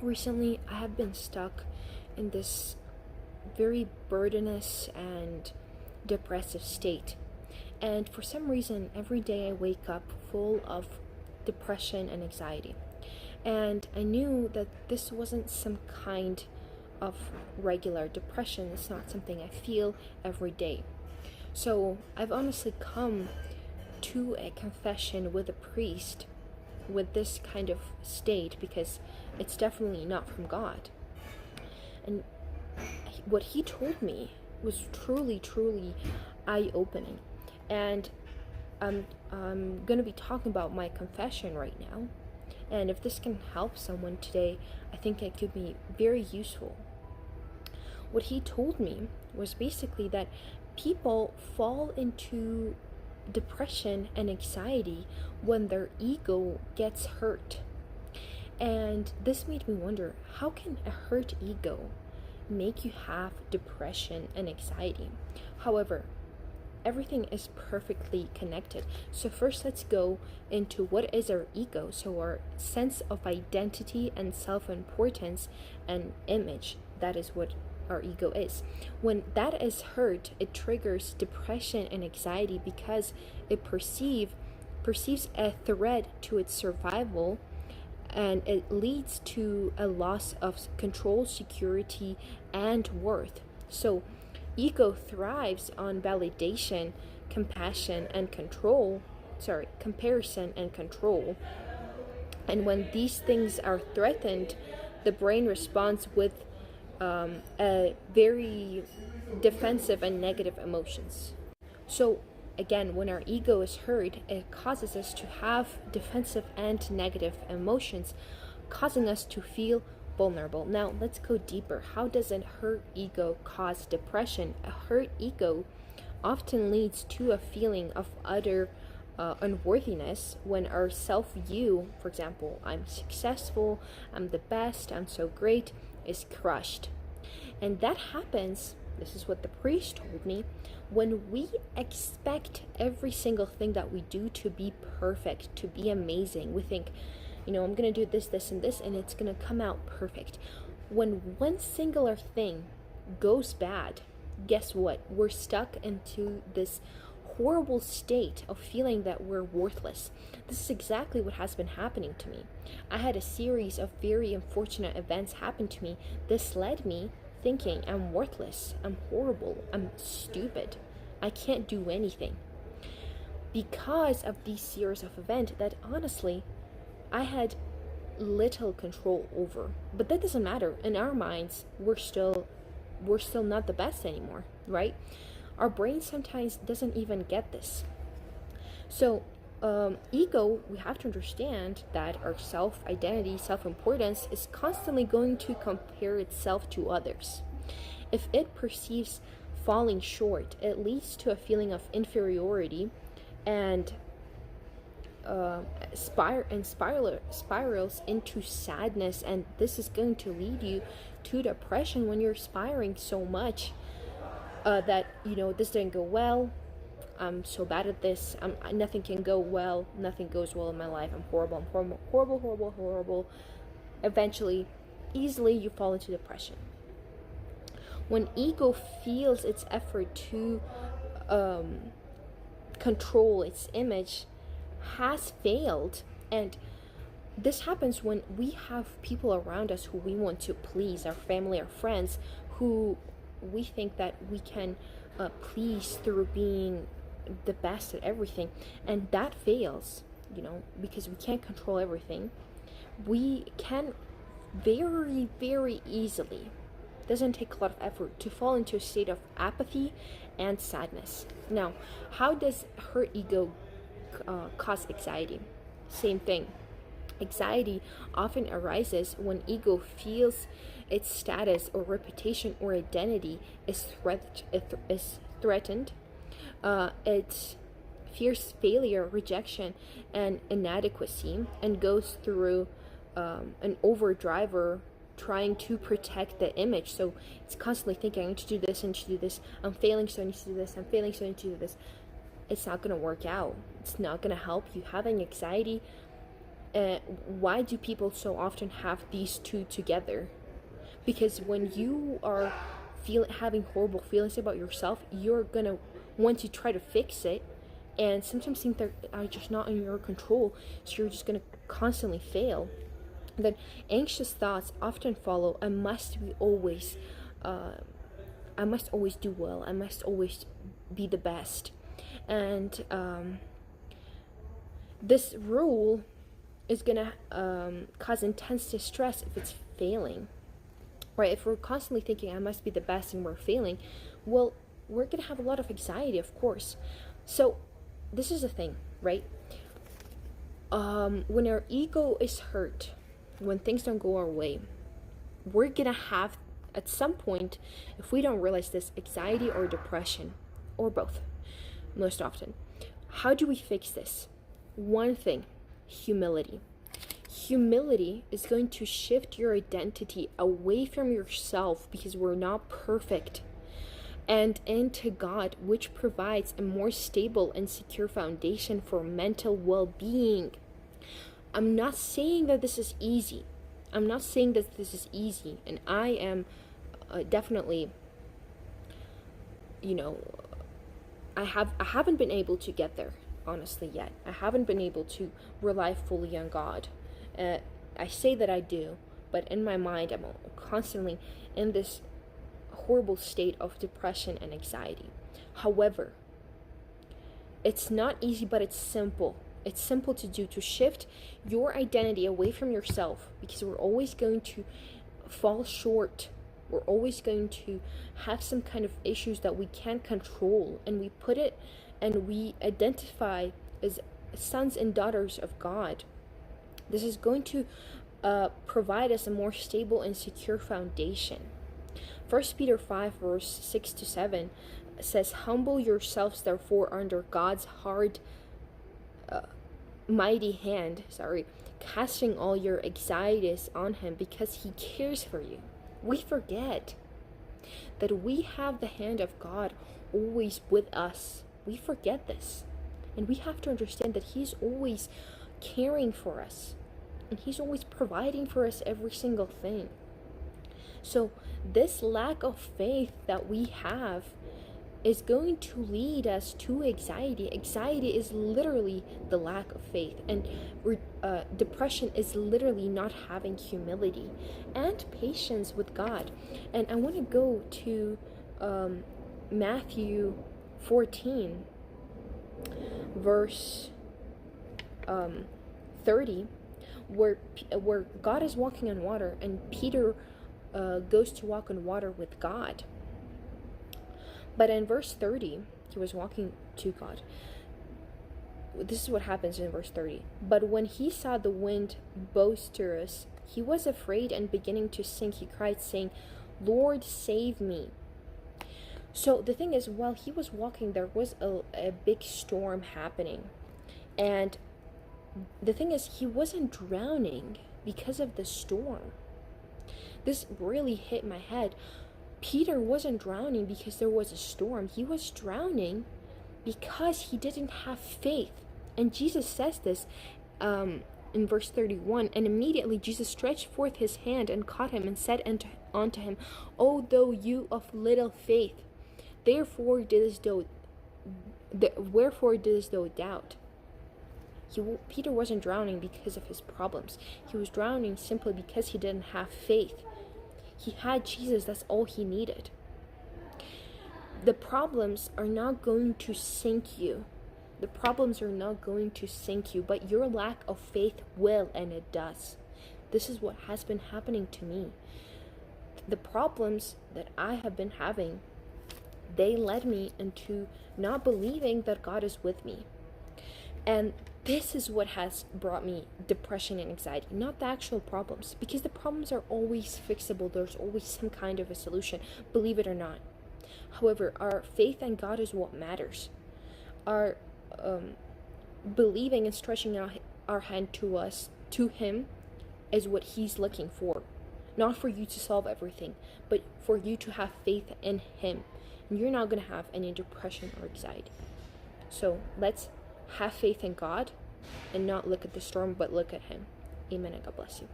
Recently, I have been stuck in this very burdenous and depressive state. And for some reason, every day I wake up full of depression and anxiety. And I knew that this wasn't some kind of regular depression, it's not something I feel every day. So I've honestly come to a confession with a priest with this kind of state because it's definitely not from God. And what he told me was truly, truly eye opening. And I'm going to be talking about my confession right now. And if this can help someone today, I think it could be very useful. What he told me was basically that people fall into depression and anxiety when their ego gets hurt. And this made me wonder, how can a hurt ego make you have depression and anxiety? However, everything is perfectly connected. So first let's go into what is our ego. So our sense of identity and self-importance and image, that is what our ego is. When that is hurt, it triggers depression and anxiety because it perceives a threat to its survival, and it leads to a loss of control, security, and worth. So ego thrives on validation, compassion, and control. Comparison and control. And when these things are threatened, the brain responds with a very defensive and negative emotions. So again, when our ego is hurt, it causes us to have defensive and negative emotions, causing us to feel vulnerable. Now, let's go deeper. How does a hurt ego cause depression? A hurt ego often leads to a feeling of utter unworthiness when our self view, for example, I'm successful, I'm the best, I'm so great, is crushed. And that happens, this is what the priest told me, when we expect every single thing that we do to be perfect, to be amazing. We think, I'm going to do this, this, and this, and it's going to come out perfect. When one singular thing goes bad, guess what? We're stuck into this horrible state of feeling that we're worthless. This is exactly what has been happening to me. I had a series of very unfortunate events happen to me. This led me thinking I'm worthless, I'm horrible, I'm stupid, I can't do anything. Because of these series of events that honestly I had little control over. But that doesn't matter. In our minds, we're still not the best anymore, right? Our brain sometimes doesn't even get this. So ego, we have to understand that our self-identity, self-importance is constantly going to compare itself to others. If it perceives falling short, it leads to a feeling of inferiority and spirals into sadness, and this is going to lead you to depression when you're aspiring so much that this didn't go well, I'm so bad at this, nothing can go well, nothing goes well in my life, I'm horrible, horrible. Eventually, easily you fall into depression. When ego feels its effort to control its image has failed, and this happens when we have people around us who we want to please, our family, our friends, who we think that we can please through being the best at everything, and that fails, because we can't control everything. We can very, very easily, doesn't take a lot of effort, to fall into a state of apathy and sadness. Now, how does her ego cause anxiety? Same thing. Anxiety often arises when ego feels its status or reputation or identity is threatened. It fears failure, rejection, and inadequacy, and goes through an overdriver trying to protect the image. So it's constantly thinking, I need to do this, I need to do this, I'm failing, so I need to do this, I'm failing, so I need to do this. It's not going to work out. It's not going to help you. Having anxiety Why do people so often have these two together? Because when you are having horrible feelings about yourself, you're gonna want to try to fix it, and sometimes things that are just not in your control, so you're just gonna constantly fail. Then anxious thoughts often follow. I must always do well. I must always be the best, and this rule is gonna cause intense distress if it's failing, right? If we're constantly thinking I must be the best and we're failing, well, we're gonna have a lot of anxiety, of course. So this is the thing, right? When our ego is hurt, when things don't go our way, we're gonna have, at some point, if we don't realize this, anxiety or depression, or both, most often. How do we fix this? One thing: humility. Humility is going to shift your identity away from yourself, because we're not perfect, and into God, which provides a more stable and secure foundation for mental well-being. I'm not saying that this is easy. And I am definitely, I haven't been able to get there, honestly, yet. I haven't been able to rely fully on God. I say that I do, but in my mind, I'm constantly in this horrible state of depression and anxiety. However, it's not easy, but it's simple. It's simple to do, to shift your identity away from yourself, because we're always going to fall short. We're always going to have some kind of issues that we can't control, and we put it and we identify as sons and daughters of God. This is going to provide us a more stable and secure foundation. 1 Peter 5 verse 6-7 says, "Humble yourselves therefore under God's mighty hand, casting all your anxieties on him, because he cares for you." We forget that we have the hand of God always with us. We forget this. And we have to understand that he's always caring for us. And he's always providing for us every single thing. So this lack of faith that we have is going to lead us to anxiety. Anxiety is literally the lack of faith, and depression is literally not having humility and patience with God. And I want to go to Matthew 14 verse 30, where God is walking on water, and Peter goes to walk on water with God. But in verse 30, he was walking to God. This is what happens in verse 30. "But when he saw the wind boisterous, he was afraid, and beginning to sink, he cried, saying, 'Lord, save me.'" So the thing is, while he was walking, there was a big storm happening. And the thing is, he wasn't drowning because of the storm. This really hit my head. Peter wasn't drowning because there was a storm. He was drowning because he didn't have faith. And Jesus says this in verse 31. "And immediately Jesus stretched forth his hand and caught him, and said unto him, O thou you of little faith, wherefore didst thou doubt?" Peter wasn't drowning because of his problems. He was drowning simply because he didn't have faith. He had Jesus, that's all he needed. The problems are not going to sink you. But your lack of faith will, and it does. This is what has been happening to me. The problems that I have been having, they led me into not believing that God is with me. And this is what has brought me depression and anxiety, not the actual problems, because the problems are always fixable. There's always some kind of a solution, believe it or not. However, our faith in God is what matters. Our believing and stretching out our hand to him, is what he's looking for. Not for you to solve everything, but for you to have faith in him. And you're not going to have any depression or anxiety. So let's have faith in God, and not look at the storm, but look at Him. Amen, and God bless you.